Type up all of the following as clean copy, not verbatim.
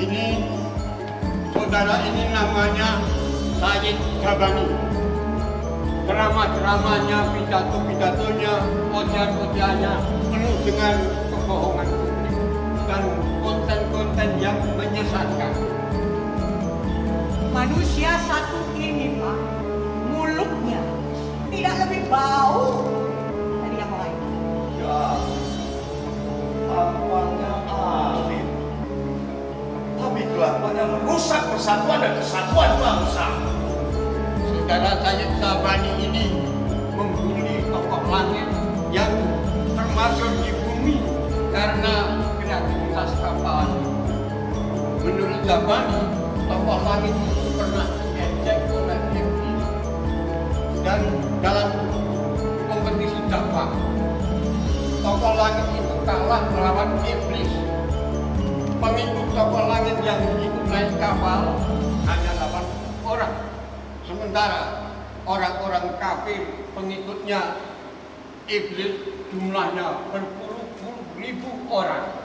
Ini saudara ini namanya Sayyid Jabani. Ceramah-ceramahnya, pidato-pidatonya, ocehan-ocehannya penuh dengan kebohongan publik dan konten-konten yang menyesatkan. Manusia satu ini, Pak, mulutnya tidak lebih bau dari yang lain. Ya, tampaknya alim, tapi kelakuannya merusak persatuan dan kesatuan bangsa. Saudara Sayyid Jabani ini membuli tokoh langit yang termasuk di bumi karena kreativitas kapal. Menurut Jabani, tokoh langit itu pernah diejek oleh iblis. Dan dalam kompetisi dakwah, tokoh langit itu kalah melawan iblis. Pengikut tokoh langit yang ikut naik kapal hanya 8 orang. Sementara orang-orang kafir pengikutnya iblis jumlahnya berpuluh-puluh ribu orang.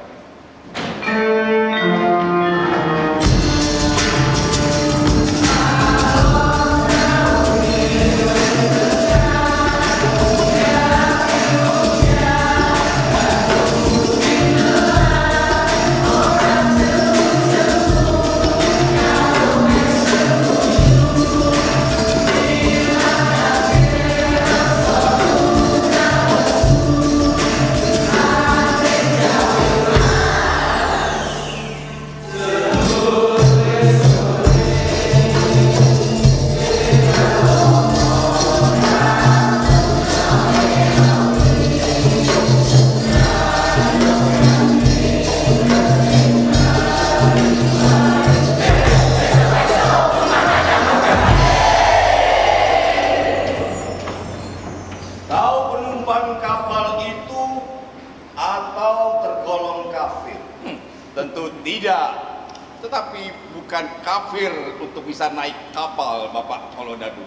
Tetapi bukan kafir untuk bisa naik kapal, Bapak Kolodadu.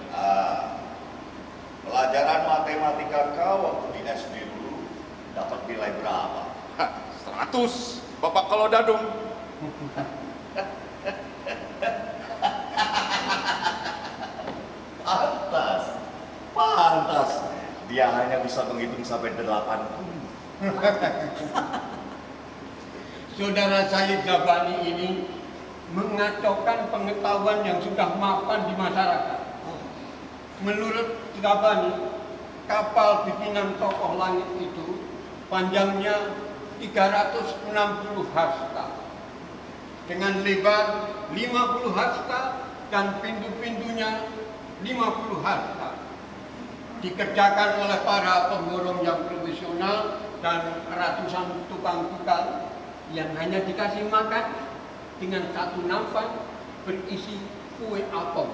Pelajaran matematika kau waktu di SD dulu dapat nilai berapa? 100, Bapak Kolodadu. Pantas. Dia hanya bisa menghitung sampai 8. Saudara Sayyid Jabani ini mengacaukan pengetahuan yang sudah mapan di masyarakat. Menurut Jabani, kapal bikinan tokoh langit itu panjangnya 360 hasta dengan lebar 50 hasta dan pintu-pintunya 50 hasta. Dikerjakan oleh para pemborong yang profesional dan ratusan tukang-tukang yang hanya dikasih makan dengan satu nampan berisi kue apem.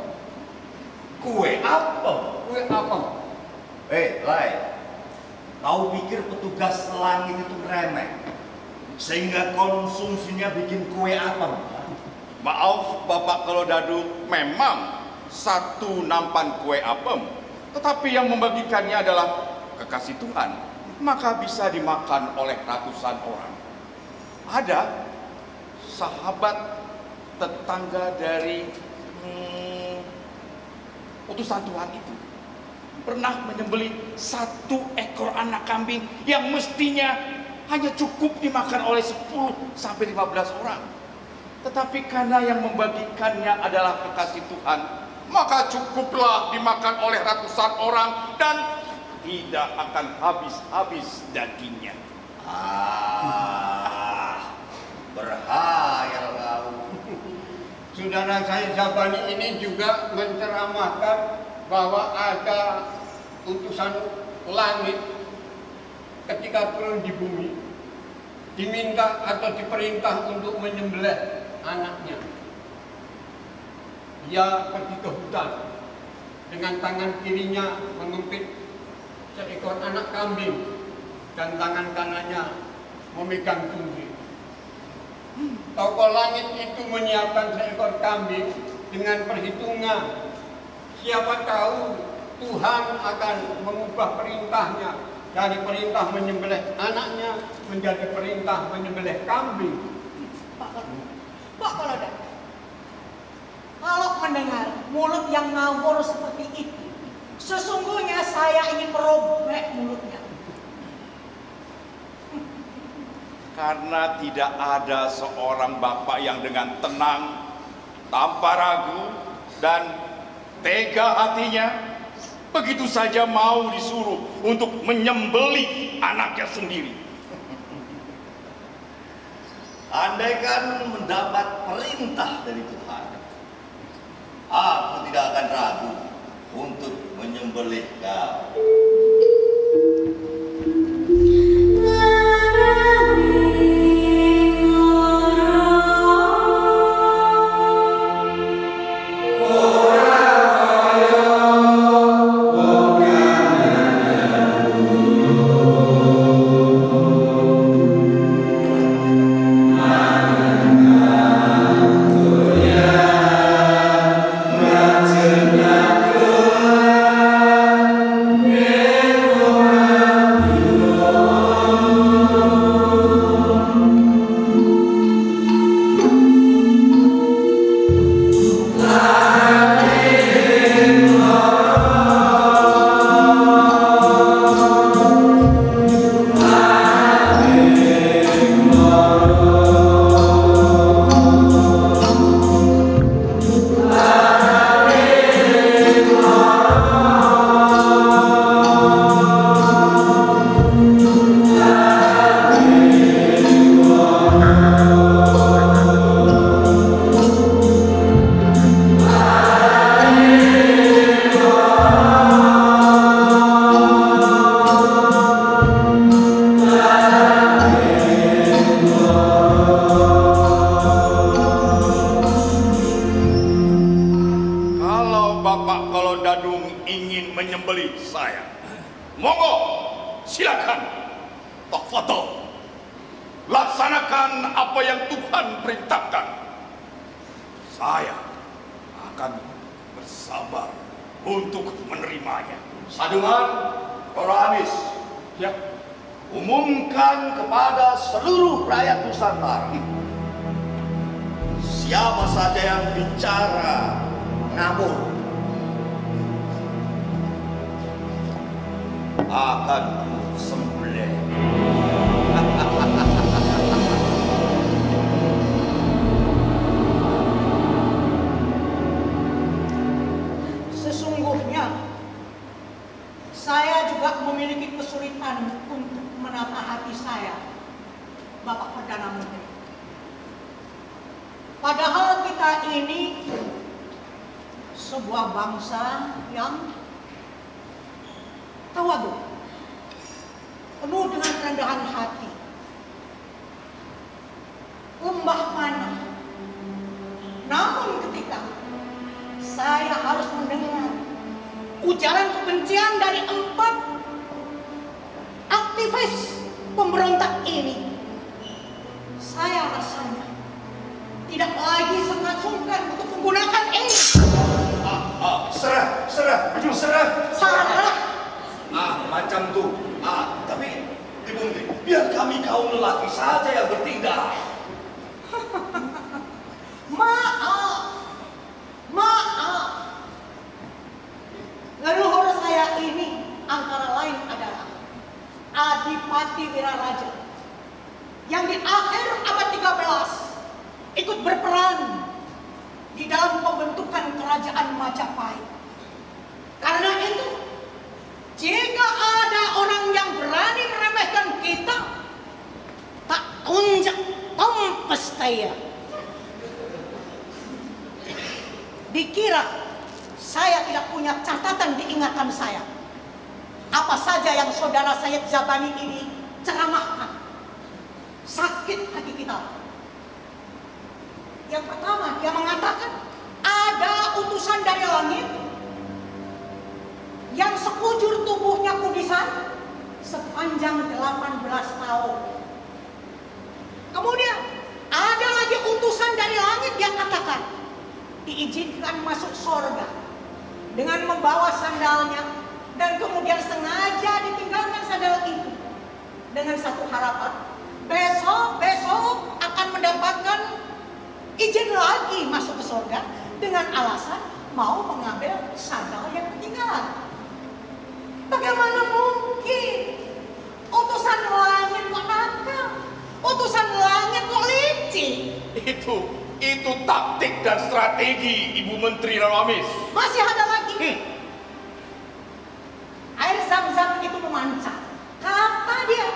Kue apem? Kue apem. Lai, kau pikir petugas langit itu remeh sehingga konsumsinya bikin kue apem? Maaf Bapak Kolodadu, memang satu nampan kue apem, tetapi yang membagikannya adalah kekasih Tuhan, maka bisa dimakan oleh ratusan orang. Ada sahabat tetangga dari utusan Tuhan itu pernah menyembelih 1 ekor anak kambing yang mestinya hanya cukup dimakan oleh 10-15 orang. Tetapi karena yang membagikannya adalah kekasih Tuhan, maka cukuplah dimakan oleh ratusan orang dan tidak akan habis-habis dagingnya. Berhayal kau. Saudara Sayyid Jabani ini juga menceramahkan bahwa ada utusan langit ketika turun di bumi diminta atau diperintah untuk menyembelih anaknya. Dia pergi ke hutan dengan tangan kirinya mengempit seekor anak kambing dan tangan kanannya memegang cungkil. Tokoh langit itu menyiapkan seekor kambing dengan perhitungan siapa tahu Tuhan akan mengubah perintahnya dari perintah menyembelih anaknya menjadi perintah menyembelih kambing. Pak Kolodan, kalau mendengar mulut yang ngawur seperti itu, sesungguhnya saya ingin merobek mulutnya. Karena tidak ada seorang bapak yang dengan tenang, tanpa ragu, dan tega hatinya begitu saja mau disuruh untuk menyembelih anaknya sendiri. Andaikan mendapat perintah dari Tuhan, aku tidak akan ragu untuk menyembelih kau. Laksanakan apa yang Tuhan perintahkan. Saya akan bersabar untuk menerimanya. Sadungan, Koranis, Ya, umumkan kepada seluruh rakyat Nusantara, siapa saja yang bicara ngawur akan kusembelih. Sesungguhnya saya juga memiliki kesulitan untuk menata hati saya, Bapak Perdana Menteri. Padahal kita ini sebuah bangsa yang tawadu, penuh dengan kerendahan hati, lembah mana. Namun ketika saya harus mendengar ujaran kebencian dari 4 aktivis pemberontak ini, saya rasanya tidak lagi sungkan untuk menggunakan ini. Serah. Salah. Macam tuh. Tapi Ibu Menteri, biar kami kaum lelaki saja yang bertindak. Maaf. Leluhur saya ini antara lain adalah Adipati Wiraraja yang di akhir abad 13 ikut berperan di dalam pembentukan kerajaan Majapahit. Karena itu, jika ada orang yang berani meremehkan kita, tak tunjuk tompes saya. Dikira saya tidak punya catatan di ingatan saya. Apa saja yang saudara Sayyid Jabani ini ceramahkan, sakit hati kita. Yang pertama, dia mengatakan ada utusan dari langit yang sekujur tubuhnya kudisan sepanjang 18 tahun. Kemudian ada lagi utusan dari langit yang katakan diizinkan masuk surga dengan membawa sandalnya, dan kemudian sengaja ditinggalkan sandal itu dengan satu harapan, besok akan mendapatkan izin lagi masuk ke surga dengan alasan mau mengambil sandal yang ketinggalan. Bagaimana mungkin utusan langit kok nakal, utusan langit kok licik? Itu taktik dan strategi Ibu Menteri Raramis. Masih ada lagi. Air Zam-Zam itu memancar. Kata dia,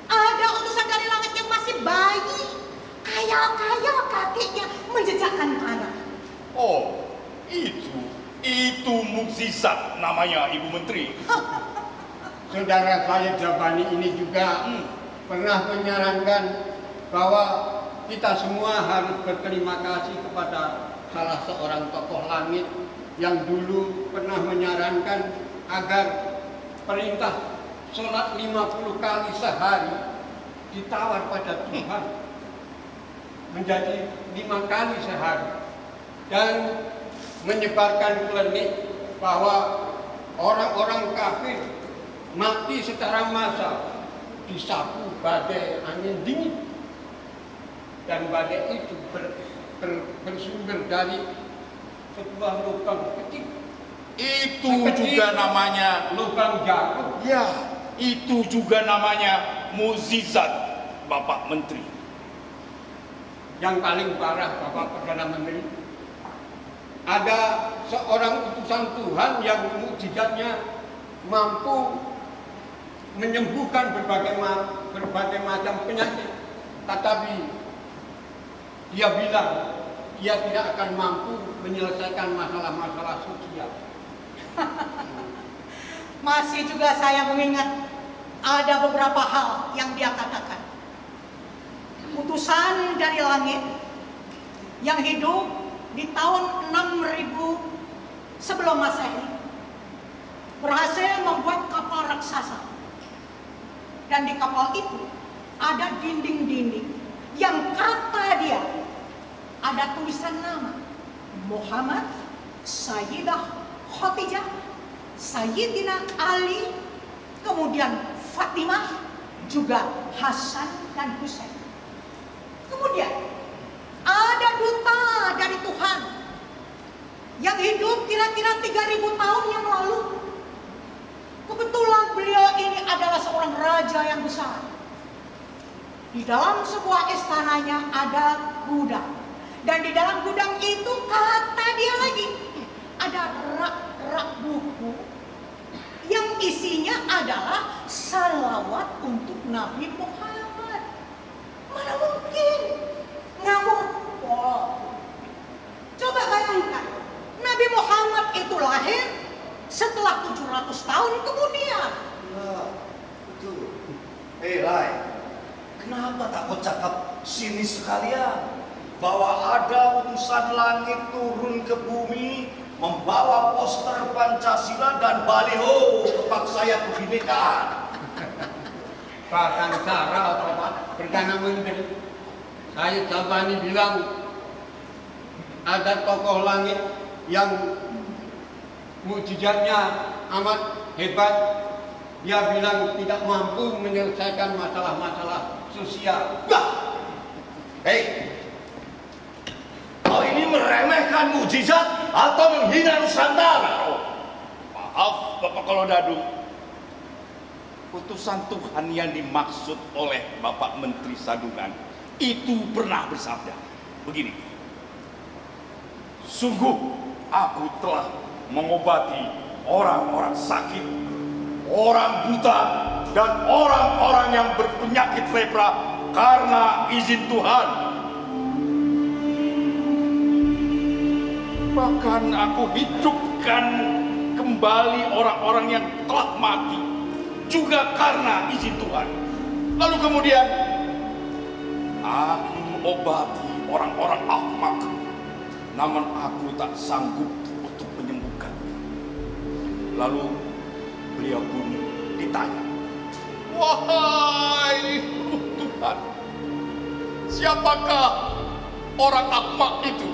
ada utusan dari langit yang masih bayi, kaya-kaya kakinya menjejakkan tanah. Oh, itu mukjizat namanya Ibu Menteri. Saudara saya Jabani ini juga pernah menyarankan bahwa kita semua harus berterima kasih kepada salah seorang tokoh langit yang dulu pernah menyarankan agar perintah sholat 50 kali sehari ditawar pada Tuhan menjadi 5 kali sehari, dan menyebarkan klinik bahwa orang-orang kafir mati secara massal disapu badai angin dingin, dan badai itu bersumber dari sebuah lubang kecil. Itu juga namanya lubang jarum. Ya, itu juga namanya mukjizat Bapak Menteri. Yang paling parah Bapak Perdana Menteri, ada seorang utusan Tuhan yang mukjizatnya mampu menyembuhkan berbagai macam penyakit, tetapi dia bilang dia tidak akan mampu menyelesaikan masalah-masalah sosial. Masih juga saya mengingat ada beberapa hal yang dia katakan. Utusan dari langit yang hidup di tahun 6000 sebelum Masehi berhasil membuat kapal raksasa, dan di kapal itu ada dinding-dinding yang kata dia ada tulisan nama Muhammad, Sayyidah Khadijah, Sayyidina Ali, kemudian Fatimah, juga Hasan dan Husain. Kemudian ada duta dari Tuhan yang hidup kira-kira 3000 tahun yang lalu. Kebetulan beliau ini adalah seorang raja yang besar. Di dalam sebuah istananya ada gudang, dan di dalam gudang itu kata dia lagi ada rak-rak buku yang isinya adalah salawat untuk Nabi Muhammad. Mana mungkin ngawur? Coba bayangkan, Nabi Muhammad itu lahir setelah 700 tahun kemudian. Itu. Rai, kenapa tak kau cakap sini sekalian bahwa ada utusan langit turun ke bumi membawa poster Pancasila dan baliho Paksa Kebinekaan. Bahkan Sarah Bapak Perdana Menteri, saya Jabani bilang ada tokoh langit yang mukjizatnya amat hebat. Dia bilang tidak mampu menyelesaikan masalah-masalah sosial. Hei, kau ini meremehkan mukjizat atau menghina Nusantara? Maaf Bapak Kolodadu, utusan Tuhan yang dimaksud oleh Bapak Menteri Sadungan itu pernah bersabda begini, sungguh aku telah mengobati orang-orang sakit, orang buta, dan orang-orang yang berpenyakit lepra karena izin Tuhan. Bahkan aku hidupkan kembali orang-orang yang telah mati juga karena izin Tuhan. Lalu kemudian aku obati orang-orang ahmak, namun aku tak sanggup untuk menyembuhkan. Lalu beliau pun ditanya, wahai Tuhan, siapakah orang ahmak itu?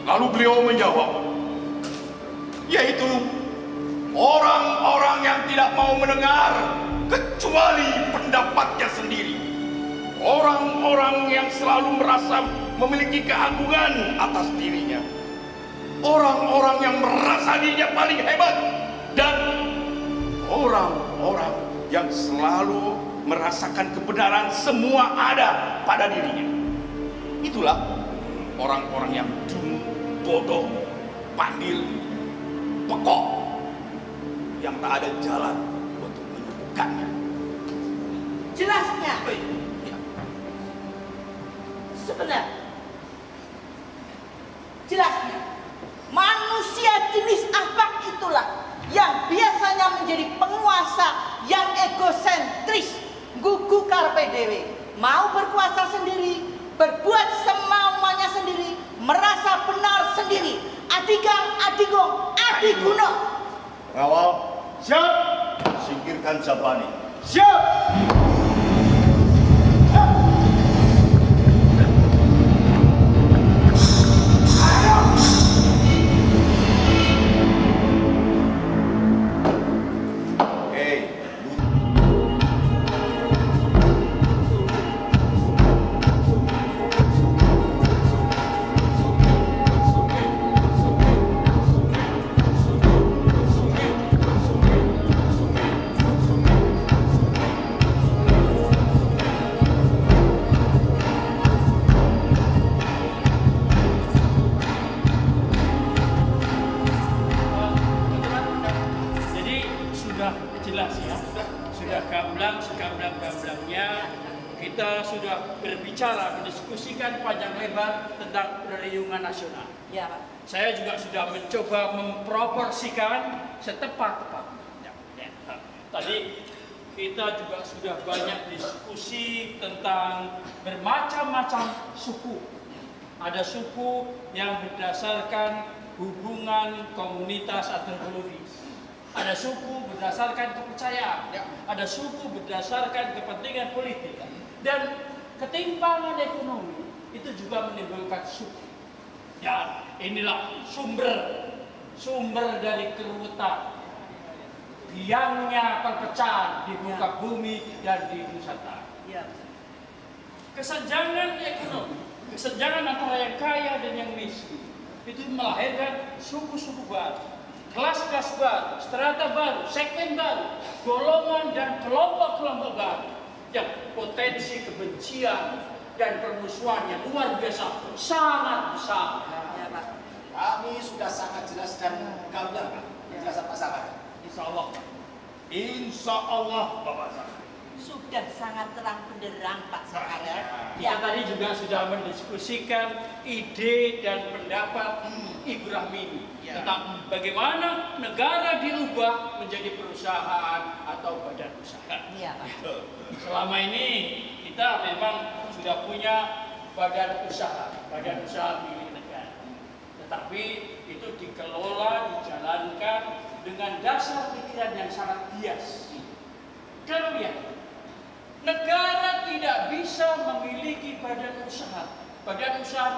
Lalu beliau menjawab, yaitu orang-orang yang tidak mau mendengar kecuali pendapatnya sendiri. Orang-orang yang selalu merasa memiliki keagungan atas dirinya. Orang-orang yang merasa dirinya paling hebat dan orang-orang yang selalu merasakan kebenaran semua ada pada dirinya. Itulah orang-orang yang dungu, bodoh, pandil, pekok, yang tak ada jalan untuk menyembuhkannya. Jelasnya, Ya. sebenarnya, jelasnya, manusia jenis apa itulah yang biasanya menjadi penguasa yang egosentris, gugu karpe dewe, mau berkuasa sendiri, berbuat semaunya sendiri, merasa benar sendiri, adigang, adigong, adiguno. Rawal, Siap. singkirkan Zabani. Siap. Hei, Jadi sudah jelas ya, sudah gamblang segamblang-gamblangnya kita sudah berbicara, mendiskusikan panjang lebar tentang perlindungan nasional. Ya, Pak. Saya juga sudah mencoba memproporsikan setepat-tepatnya. Tadi kita juga sudah banyak diskusi tentang bermacam-macam suku. Ada suku yang berdasarkan hubungan komunitas atau ideologis. Ada suku berdasarkan kepercayaan. Ada suku berdasarkan kepentingan politik. Dan ketimpangan ekonomi itu juga menimbulkan suku. Ya, inilah sumber dari keruwetan, biangnya perpecahan di muka bumi dan di Nusantara. Ya. Kesenjangan ekonomi, kesenjangan antara yang kaya dan yang miskin itu melahirkan suku-suku baru, kelas-kelas baru, strata baru, segmen baru, golongan dan kelompok-kelompok baru yang potensi kebencian dan permusuhannya luar biasa, sangat besar. Ya, Pak. Kami sudah sangat jelas dan gamblang, Pak. Penjelasan Pak Sakar. Insya Allah. Insya Allah, Bapak Sakar. Sudah sangat terang benderang, Pak Sakar. Kita tadi juga sudah mendiskusikan ide dan pendapat Ibu Rahmini tentang bagaimana negara diubah menjadi perusahaan atau badan usaha. Iya, Pak. Selama ini kita memang sudah punya badan usaha milik negara. Tetapi itu dikelola, dijalankan dengan dasar pikiran yang sangat bias. Kalau lihat, negara tidak bisa memiliki badan usaha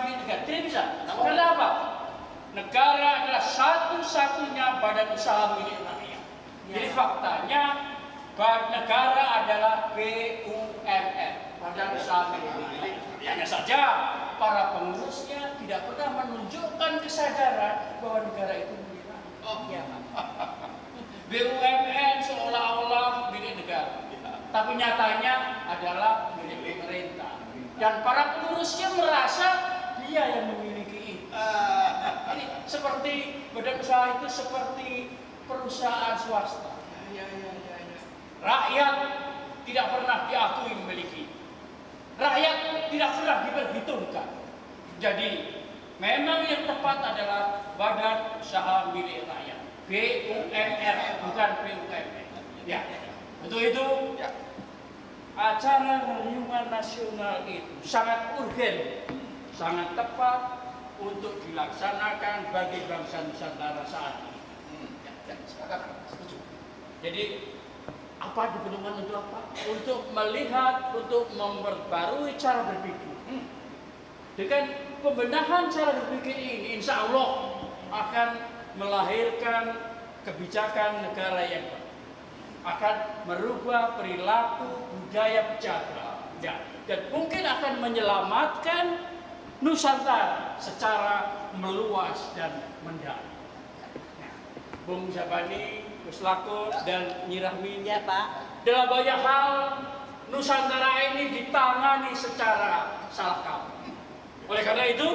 milik negara. Tidak bisa. Kenapa? Negara adalah satu-satunya badan usaha milik rakyat. Jadi faktanya negara adalah BUMN, badan usaha milik rakyat. Hanya saja para pengurusnya tidak pernah menunjukkan kesadaran bahwa negara itu milik rakyat. BUMN seolah-olah milik negara, tapi nyatanya adalah milik pemerintah. Dan para pengurusnya merasa dia yang memiliki itu. Ini seperti badan usaha itu seperti perusahaan swasta. Rakyat tidak pernah diakui memiliki. Rakyat tidak pernah diperhitungkan. Jadi memang yang tepat adalah badan usaha milik rakyat. BUMR, bukan BUMN. Ya, untuk itu acara perlindungan nasional itu sangat urgen, sangat tepat untuk dilaksanakan bagi bangsa Nusantara saat ini. Jadi apa diperlukan untuk apa? Untuk melihat, untuk memperbarui cara berpikir. Dengan pembenahan cara berpikir ini, insya Allah akan melahirkan kebijakan negara yang baik, akan merubah perilaku budaya pejabat, dan mungkin akan menyelamatkan Nusantara secara meluas dan mendalam. Bung Zabani, Gus Lako, dan Nyi Rahmi, Ya Pak. dalam banyak hal Nusantara ini ditangani secara salah kaprah. Oleh karena itu,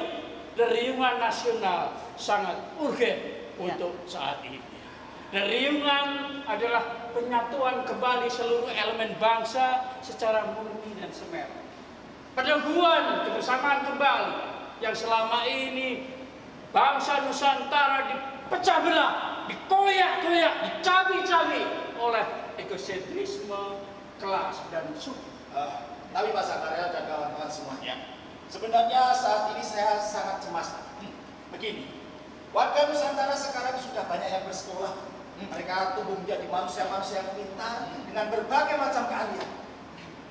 deriungan nasional sangat urgen untuk saat ini. Deriungan adalah penyatuan kembali seluruh elemen bangsa secara murni dan semerah. Peneguhan kebersamaan kembali yang selama ini bangsa Nusantara dipecah belah, dikoyak-koyak, dicabik-cabik oleh egosentrisme, kelas, dan suku. Tapi Pak Sakarya dan kawan-kawan semuanya, sebenarnya saat ini saya sangat cemas. Begini, warga Nusantara sekarang sudah banyak yang bersekolah. Mereka tumbuh menjadi manusia-manusia yang pintar dengan berbagai macam keahlian.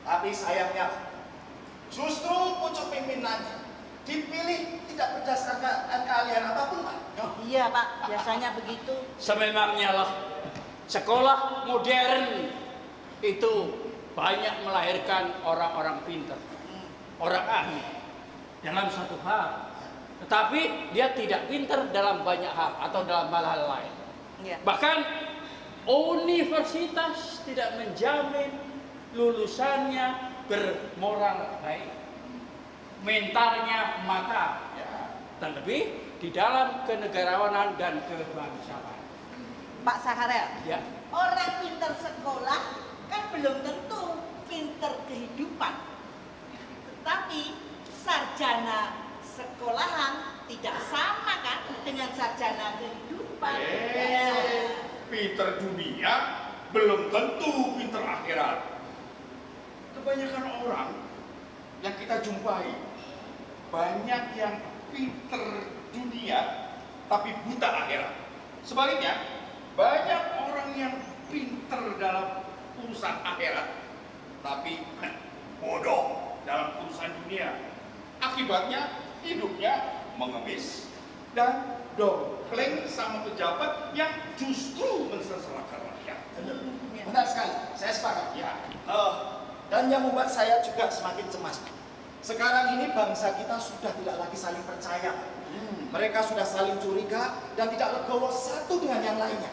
Tapi sayangnya, justru pucuk pimpinannya dipilih tidak berdasarkan keahlian apapun, Pak. Iya Pak, biasanya begitu. Sememangnya lah, sekolah modern itu banyak melahirkan orang-orang pintar, orang ahli dalam satu hal. Tetapi dia tidak pintar dalam banyak hal atau dalam hal-hal lain. Ya. Bahkan universitas tidak menjamin lulusannya bermoral baik, mentalnya matang, terlebih di dalam kenegarawanan dan kebangsaan. Pak Sakarya, Ya, orang pintar sekolah kan belum tentu pintar kehidupan. Tetapi sarjana sekolahan tidak sama kan dengan sarjana kehidupan. Pinter dunia belum tentu pinter akhirat. Kebanyakan orang yang kita jumpai banyak yang pinter dunia tapi buta akhirat. Sebaliknya, banyak orang yang pinter dalam urusan akhirat tapi bodoh dalam urusan dunia. Akibatnya hidupnya mengemis dan dongkleng sama pejabat yang justru mensengsarakan rakyat. Benar sekali, saya sepakat. Ya, Dan yang membuat saya juga semakin cemas, Pak. Sekarang ini bangsa kita sudah tidak lagi saling percaya. Mereka sudah saling curiga dan tidak legowo satu dengan yang lainnya.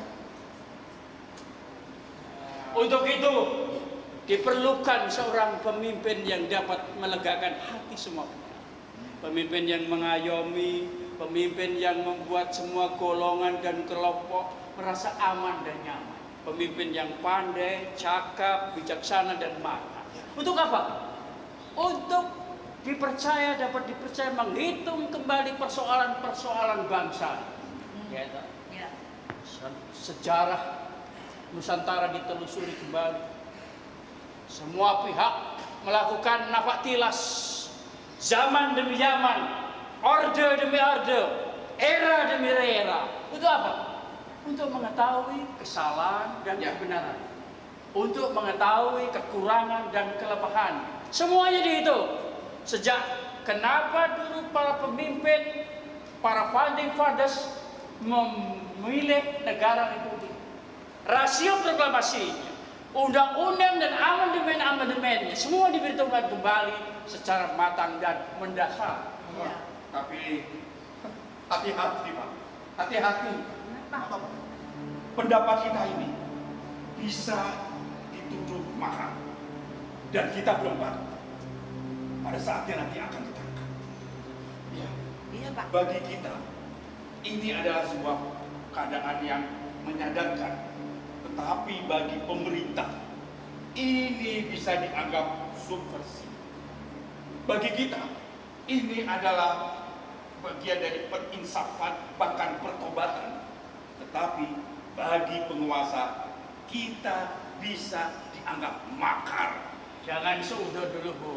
untuk itu diperlukan seorang pemimpin yang dapat melegakan hati semua. Pemimpin yang mengayomi, pemimpin yang membuat semua golongan dan kelompok merasa aman dan nyaman. Pemimpin yang pandai, cakap, bijaksana, dan matang. Untuk apa? Untuk dapat dipercaya menghitung kembali persoalan-persoalan bangsa. Ya. Sejarah Nusantara ditelusuri kembali. Semua pihak melakukan nafak tilas. Zaman demi zaman, orde demi orde, era demi era. Untuk apa? Untuk mengetahui kesalahan dan kebenaran. Untuk mengetahui kekurangan dan kelemahan. Semuanya dihitung. Sejak kenapa dulu para pemimpin, para founding fathers memilih negara republik. Rasio proklamasinya, undang-undang dan amandemen-amandemennya semua diperhitungkan kembali secara matang dan mendasar. Ya. tapi hati-hati Pak, hati-hati. Kenapa? Pendapat kita ini bisa dituduh makar dan kita belum tahu pada saatnya nanti akan ditangkap. Ya. Iya Pak. Bagi kita ini adalah sebuah keadaan yang menyadarkan, tetapi bagi pemerintah ini bisa dianggap subversi. Bagi kita ini adalah bagian dari perinsafan bahkan pertobatan, tetapi bagi penguasa kita bisa dianggap makar. Jangan suudon dulu Bu,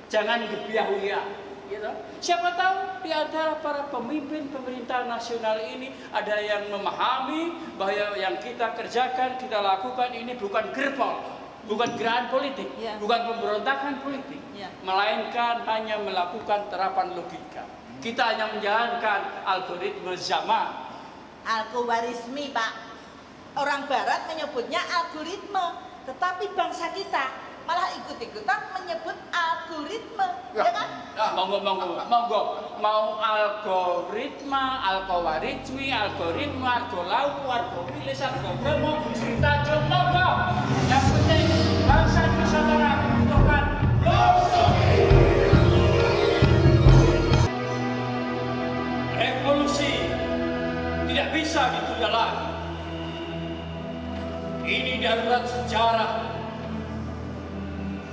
jangan gebiah-uyah. Gitu. Siapa tahu di antara para pemimpin pemerintah nasional ini ada yang memahami bahwa yang kita kerjakan, kita lakukan ini bukan gerpol, bukan gerakan politik, Ya. bukan pemberontakan politik, Ya. melainkan hanya melakukan terapan logika. Kita hanya menjalankan algoritma zaman. Algoritmi Pak. Orang Barat menyebutnya algoritma, tetapi bangsa kita malah ikut-ikutan menyebut algoritma. Ya kan? Monggo. Mau algoritma, algoritmi, algoritma, algolau, algobilis, algobremo, cerita monggo. Yang penting bangsa Nusantara membutuhkan revolusi. Tidak bisa ditunda lagi. Ini darurat sejarah.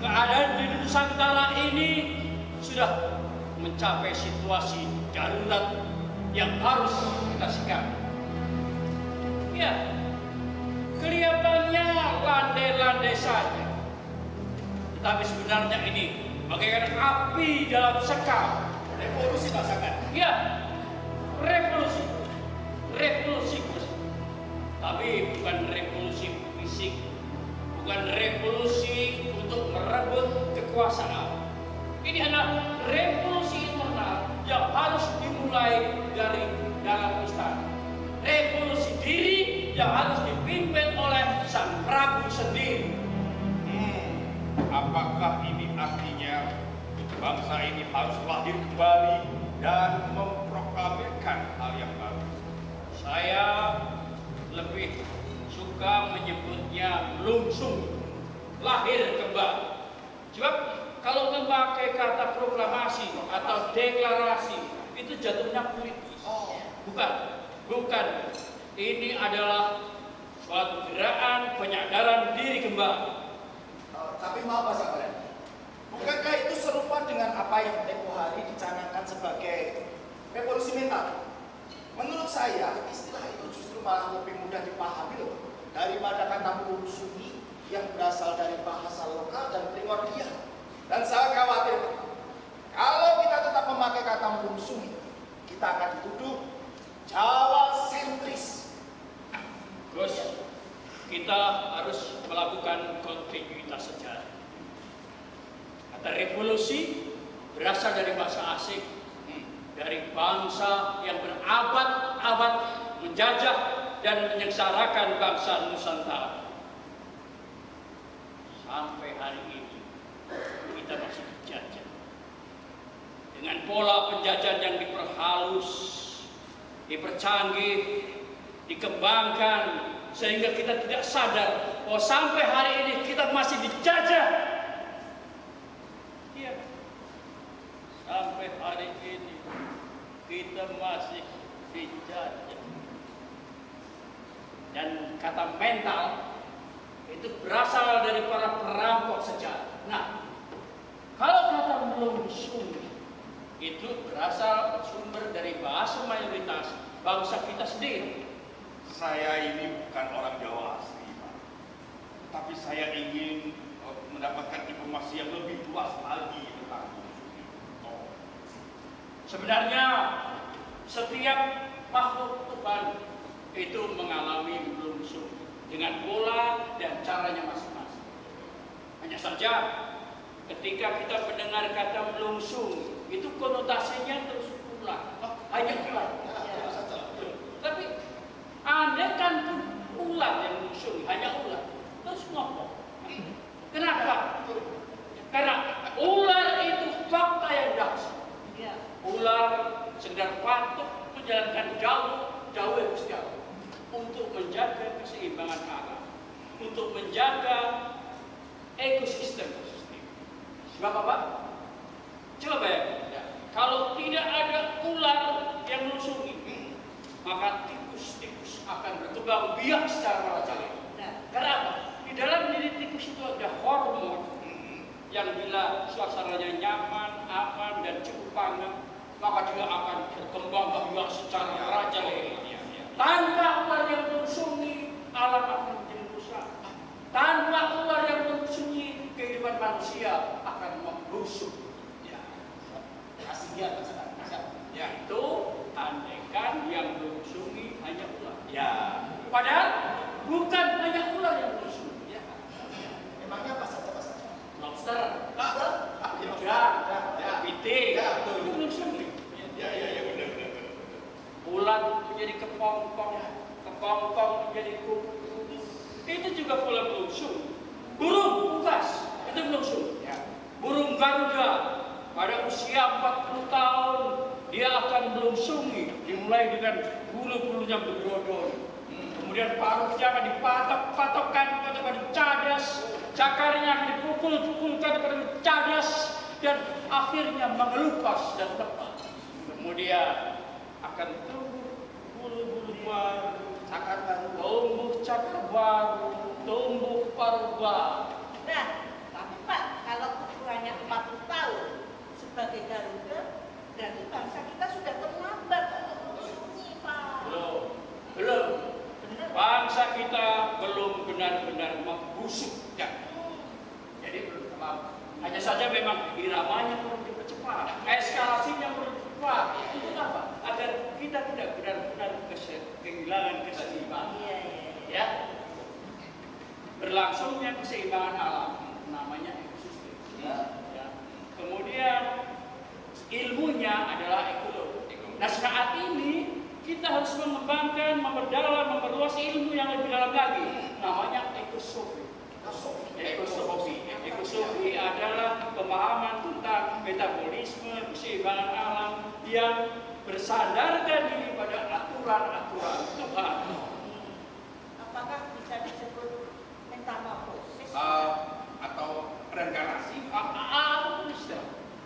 Keadaan di Nusantara ini sudah mencapai situasi darurat yang harus kita sikapi. Ya, kelihatannya landai-landai saja. Tetapi sebenarnya ini bagaikan api dalam sekam. Revolusi masakan. Ya, revolusi. Tapi bukan revolusi fisik, bukan revolusi untuk merebut kekuasaan. Ini adalah revolusi internal yang harus dimulai dari dalam istana. Revolusi diri yang harus dipimpin oleh sang Prabu sendiri. Apakah ini artinya bangsa ini harus lahir kembali dan memproklamirkan hal yang baru? Saya lebih suka menyebutnya lungsung, lahir kembali. Sebab kalau memakai kata proklamasi atau deklarasi itu jatuhnya politis. Bukan. Ini adalah suatu gerakan penyadaran diri kembali. Tapi maaf Pak Sabaran, bukankah itu serupa dengan apa yang tempo hari dicanangkan sebagai revolusi mental? Menurut saya, istilah itu justru malah lebih mudah dipahami loh daripada kata melungsuni yang berasal dari bahasa lokal dan primordial. Dan saya khawatir, kalau kita tetap memakai kata melungsuni, kita akan dituduh Jawa sentris. Gus, kita harus melakukan kontinuitas sejarah. Kata revolusi berasal dari bahasa asing, dari bangsa yang berabad-abad menjajah dan menyengsarakan bangsa Nusantara. Sampai hari ini kita masih dijajah dengan pola penjajahan yang diperhalus, dipercanggih, dikembangkan, sehingga kita tidak sadar bahwa sampai hari ini kita masih dijajah. Iya, sampai hari ini kita masih dijajah. Dan kata mental itu berasal dari para perampok sejarah. Nah, kalau kata melungsung itu berasal sumber dari bahasa mayoritas bangsa kita sendiri. Saya ini bukan orang Jawa asli, Pak. Tapi saya ingin mendapatkan informasi yang lebih luas lagi tentang melungsung. Sebenarnya setiap makhluk Tuhan itu mengalami melungsung dengan pola dan caranya masing-masing. Hanya saja ketika kita mendengar kata melungsung itu konotasinya terus ulang, hanya ulang. Tapi andai kan ular yang melungsung, hanya ular, terus ngomong. Kenapa? Karena ular itu fakta yang dahsyat. Ular sedang patuh menjalankan jauh untuk menjaga keseimbangan alam, untuk menjaga ekosistem. Sebab apa? Coba bayangkan, kalau tidak ada ular yang melungsung ini, maka tikus-tikus akan berkembang biak secara merajalela. Karena apa? Di dalam diri tikus itu ada hormon yang bila suasananya nyaman, aman, dan cukup hangat, maka dia akan berkembang biak secara merajalela. Tanpa ular yang melungsuni, alam akan menjadi rusak. Tanpa ular yang melungsuni, kehidupan manusia akan membusuk. Ya, itu andaikan yang melungsuni hanya ular. Ya. Padahal bukan hanya ular yang melungsuni. Emangnya apa saja? Lobster, udang, kepiting, itu melungsuni. Ulat menjadi kepompong menjadi kupu-kupu, itu juga pola melungsung. Burung unggas itu melungsung. Burung Garuda pada usia 40 tahun dia akan melungsungi, dimulai dengan bulu-bulunya berodol. Kemudian paruhnya akan dipatok-patokkan kepada cadas, cakarnya akan dipukul-pukulkan kepada cadas, dan akhirnya mengelupas dan lepas. Kemudian akan tumbuh bulu-bulu baru, cakar baru, tumbuh cakar baru, tumbuh paruh baru. Nah, tapi Pak, kalau ukurannya 40 tahun sebagai Garuda, berarti bangsa kita sudah terlambat untuk melungsungi, Pak. Belum. Bangsa kita belum benar-benar membusuk. Jadi belum terlambat. Hanya saja memang iramanya perlu dipercepat, eskalasinya perlu dipercepat. Untuk apa? Agar kita tidak benar-benar kehilangan keseimbangan. Ya. Berlangsungnya keseimbangan alam namanya ekosistem. Ya. Kemudian ilmunya adalah ekologi. Nah, saat ini kita harus mengembangkan, memperdalam, memperluas ilmu yang lebih dalam lagi. Namanya ekosofi. Ekosofi adalah pemahaman tentang metabolisme, keseimbangan alam yang bersandarkan diri pada aturan-aturan Tuhan. Apakah bisa disebut metamorfosis? Atau reinkarnasi?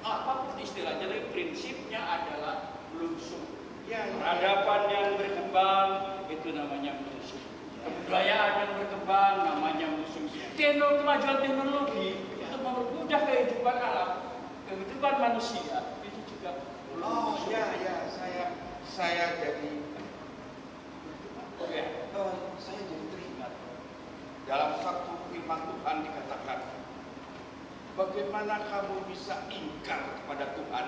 Apapun istilah, jadi prinsipnya adalah melungsung. Ya. Peradaban yang berkembang itu namanya melungsung. Kebudayaan yang berkembang namanya melungsung. Kemajuan teknologi untuk mempermudah kehidupan alam, kehidupan manusia itu juga melungsung. Ya, saya jadi Saya jadi teringat dalam satu firman Tuhan dikatakan, bagaimana kamu bisa ingkar kepada Tuhan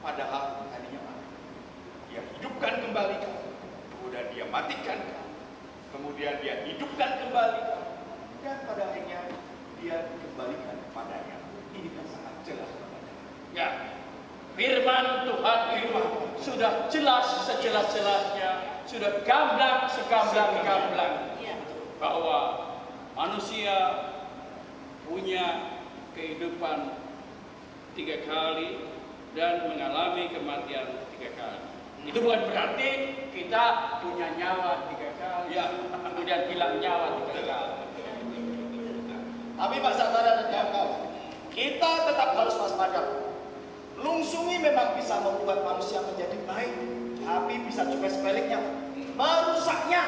padahal tadinya mati. Dia hidupkan kembali kamu, kemudian dia matikan kamu, kemudian dia hidupkan kembali kamu, dan pada akhirnya dia kembalikan kepadanya. Ini kan sangat jelas kepadanya. Ya, firman Tuhan itu sudah jelas sejelas-jelasnya, sudah gamblang segamblang-gamblang bahwa manusia punya kehidupan 3 kali dan mengalami kematian 3 kali. Itu bukan berarti kita punya nyawa 3 kali, kemudian hilang nyawa 3 kali. Tapi Pak Saudara dan kawan-kawan, kita tetap harus waspada. Melungsungi memang bisa membuat manusia menjadi baik, tapi bisa juga sebaliknya, merusaknya.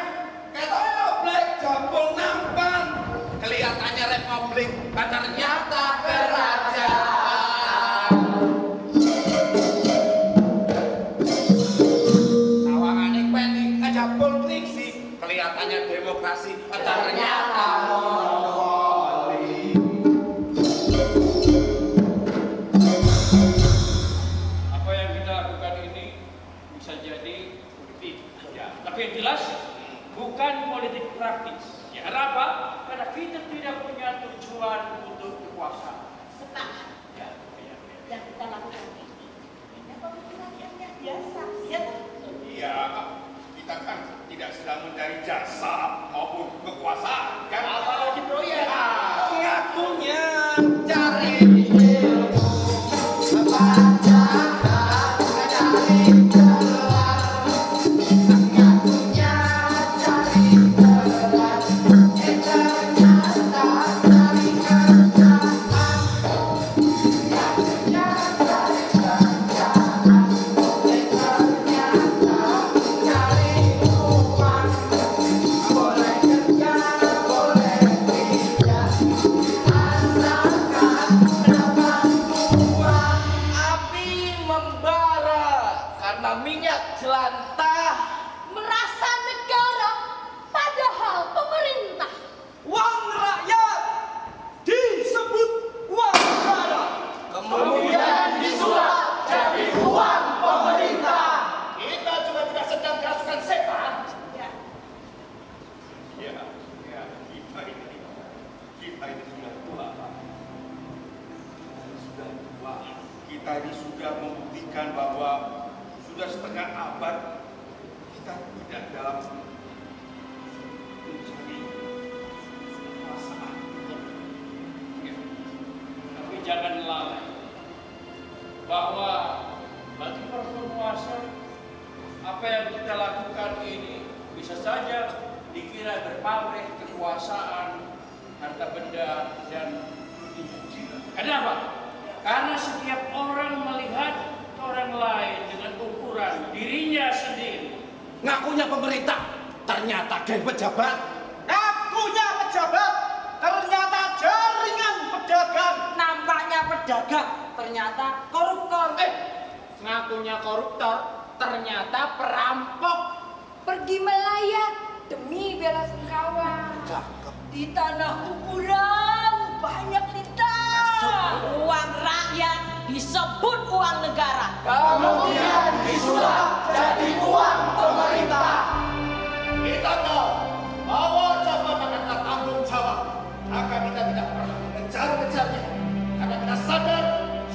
Republik jambul nampan, kelihatannya republik, ternyata kerajaan. Sawangane peni jambul triksi, kelihatannya demokrasi, ternyata monopoli. Apa yang kita lakukan ini bisa jadi politik, ya. Tapi yang jelas bukan politik praktis. Ya, kenapa? Karena kita tidak punya tujuan untuk kekuasaan. Sepakat. Ya. Yang kita lakukan ini pemikirannya biasa, ya kan? Iya, kita kan tidak sedang mencari jasa maupun kekuasaan, kan? Apalagi proyek. Ngakunya cari minyak jelantah, merasa negara padahal pemerintah. uang rakyat disebut uang negara, kemudian disulap jadi uang pemerintah. Kita juga tidak sedang kerasukan setan. Ya. Kita ini sudah tua, Pak. Sudah tua. Kita ini sudah membuktikan bahwa sudah setengah abad kita tidak dalam mencari kekuasaan. Tapi jangan lalai. bahwa bagi para penguasa apa yang kita lakukan ini bisa saja dikira berpamrih kekuasaan, harta benda, dan kenapa? Karena setiap orang melihat orang lain dengan ukuran dirinya sendiri. Ngakunya pemerintah, ternyata geng pejabat. Ngakunya pejabat, ternyata jaringan pedagang. Nampaknya pedagang, ternyata koruptor. Ngakunya koruptor, ternyata perampok. Pergi melayat demi bela sungkawa. Di tanah kuburan banyak lintas. Uang rakyat disebut uang negara. Kemudian disulap jadi uang pemerintah. Kita tahu bahwa jabatan adalah tanggung jawab. Maka kita tidak pernah mengejar-kejarnya. Karena kita sadar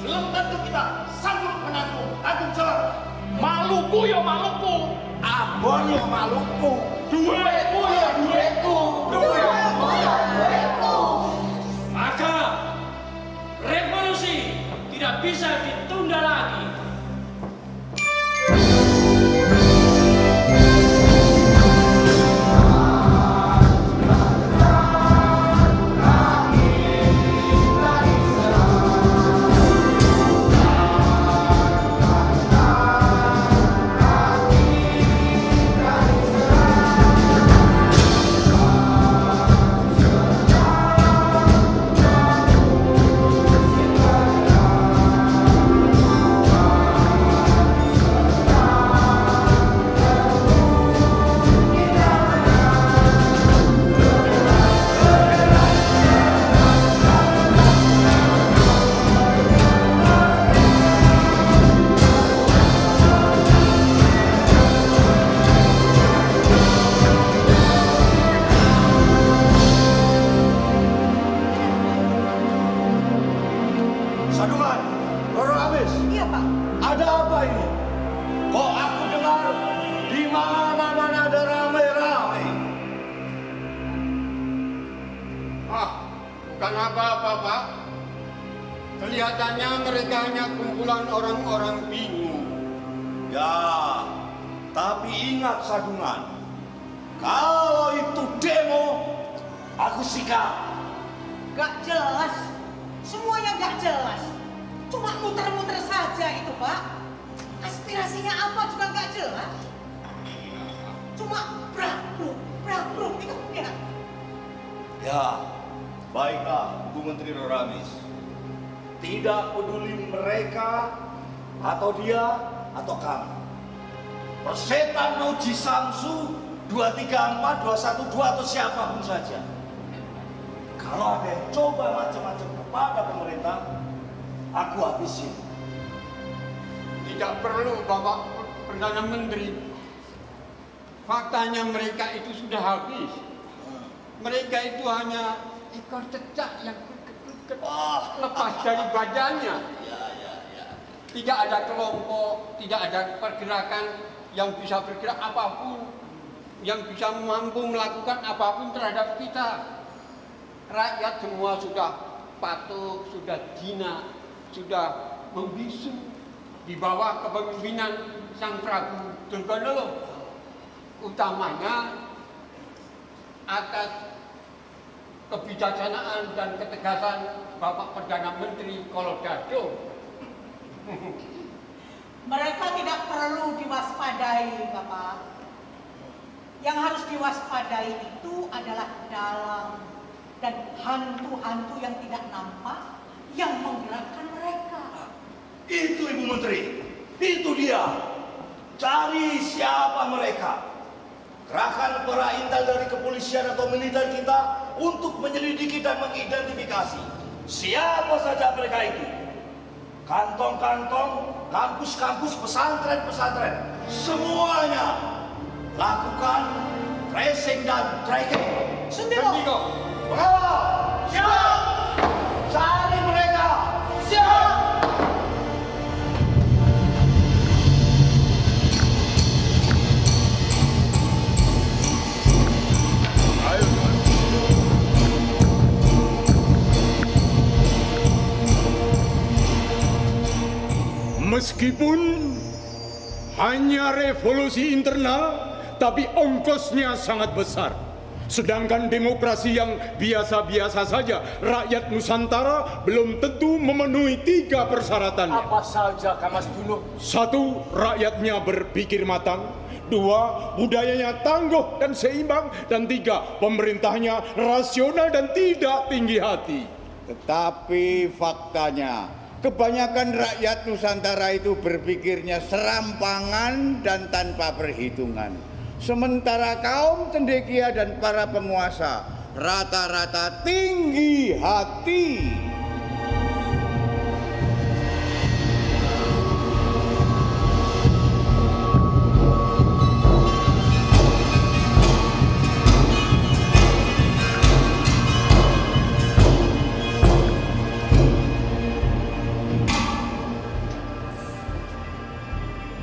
belum tentu kita sanggup menanggung tanggung jawab. Maluku ya Maluku, Ambon ya Maluku. duitku ya duitku, Duitmu ya duitku. Maka revolusi tidak bisa ditunda lagi. Sadungan, Roro Amis, Iya, Pak. ada apa ini? Kok aku dengar di mana-mana ada rame-rame? Bukan apa-apa, Pak. Kelihatannya mereka hanya kumpulan orang-orang bingung. Ya, tapi ingat Sadungan, kalau itu demo, aku sikap. Gak jelas. Semuanya gak jelas. Cuma muter-muter saja itu, Pak. Aspirasinya apa juga gak jelas. Cuma brak-bruk itu ya. Ya, baiklah Bu Menteri Roramis. Tidak peduli mereka atau dia atau kamu. Persetan mau Jisamsu 234, 212 atau siapapun saja. Kalau ada yang coba macam-macam kepada pemerintah, aku habisin. Tidak perlu, Bapak Perdana Menteri. Faktanya mereka itu sudah habis. Mereka itu hanya ekor cecak yang lepas dari badannya. Tidak ada kelompok, tidak ada pergerakan yang bisa bergerak apapun, yang bisa mampu melakukan apapun terhadap kita. Rakyat semua sudah patuh, sudah jinak, sudah membisu di bawah kepemimpinan Sang Prabu Durgandolo. Utamanya atas kebijaksanaan dan ketegasan Bapak Perdana Menteri Kolodado. Mereka tidak perlu diwaspadai, Bapak. Yang harus diwaspadai itu adalah dalam dan hantu-hantu yang tidak nampak yang menggerakkan mereka. Itu Ibu Menteri, itu dia. Cari siapa mereka. Kerahkan para intel dari kepolisian atau militer kita untuk menyelidiki dan mengidentifikasi siapa saja mereka itu. Kantong-kantong, kampus-kampus, pesantren-pesantren, semuanya lakukan tracing dan tracking. Sundelo. Bravo! Siap! Cari mereka! Siap! Meskipun hanya revolusi internal, tapi ongkosnya sangat besar. Sedangkan demokrasi yang biasa-biasa saja, rakyat Nusantara belum tentu memenuhi 3 persyaratannya. Apa saja, Kamas Dunu? 1. Rakyatnya berpikir matang. 2. Budayanya tangguh dan seimbang. Dan 3. Pemerintahnya rasional dan tidak tinggi hati. Tetapi faktanya, kebanyakan rakyat Nusantara itu berpikirnya serampangan dan tanpa perhitungan. Sementara kaum cendekia dan para penguasa rata-rata tinggi hati.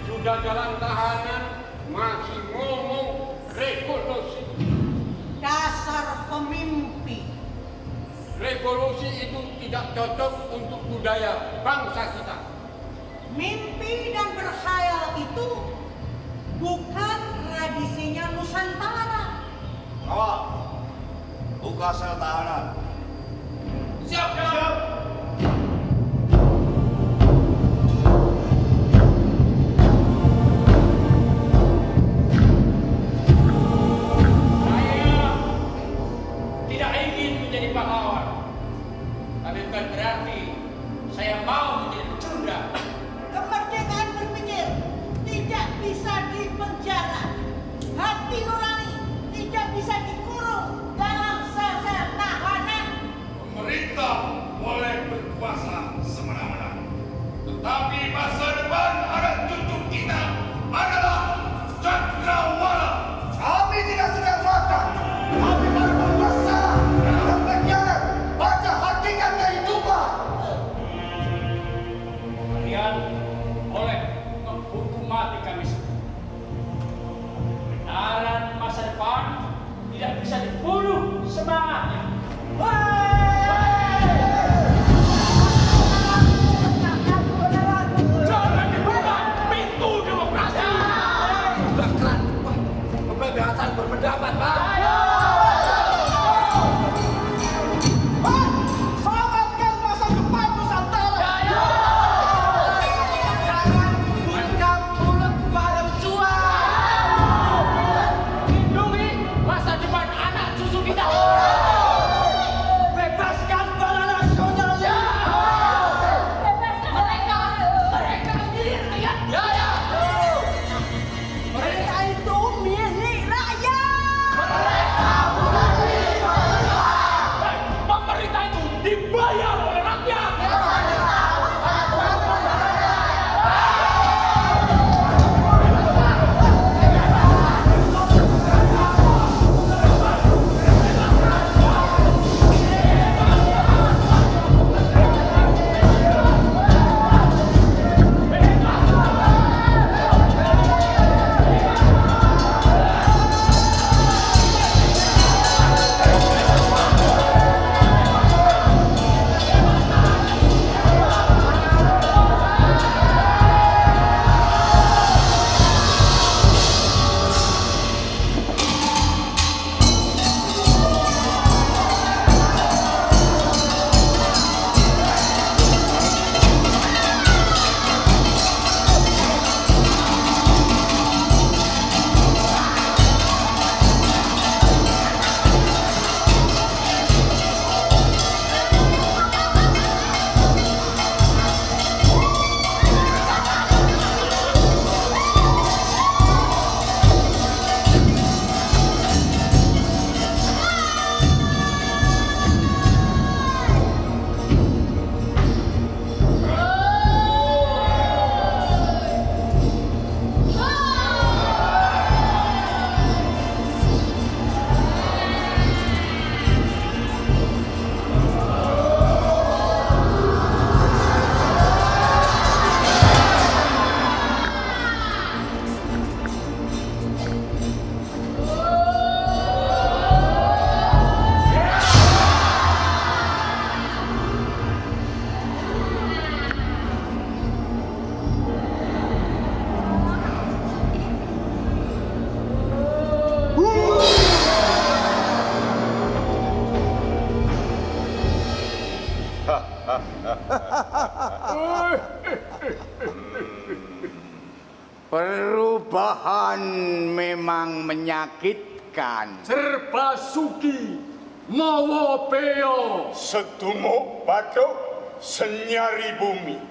Sudah jalan tahanan masih ngomong revolusi. Dasar pemimpi. Revolusi itu tidak cocok untuk budaya bangsa kita. Mimpi dan berkhayal itu bukan tradisinya Nusantara. Awak, buka sel tahanan. Siap, siap. Tidak ingin menjadi pahlawan, tapi bukan berarti saya mau menjadi pecundang. Kemerdekaan berpikir tidak bisa dipenjara. Hati nurani tidak bisa dikurung dalam sel-sel tahanan. Pemerintah boleh berkuasa semena-mena, tetapi masa depan anak cucu kita adalah cakrawala. Kami tidak sedang makan. Kami baru bermasalah dan berkhianat pada hakikat kehidupan. Kalian boleh menghukum mati kami semua. Kebenaran masa depan tidak bisa dibunuh semangatnya. Jangan dibuka pintu demokrasi. Bahkan kebebasan berpendapat, Pak. Selamatkan masa depan Nusantara. Perubahan memang menyakitkan. Serba suki, mawa peo. Setumo batuk, senyari bumi.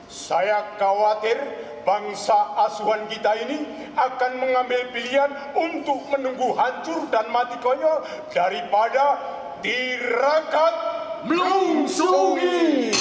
Saya khawatir bangsa asuhan kita ini akan mengambil pilihan untuk menunggu hancur dan mati konyol daripada tirakat melungsungi.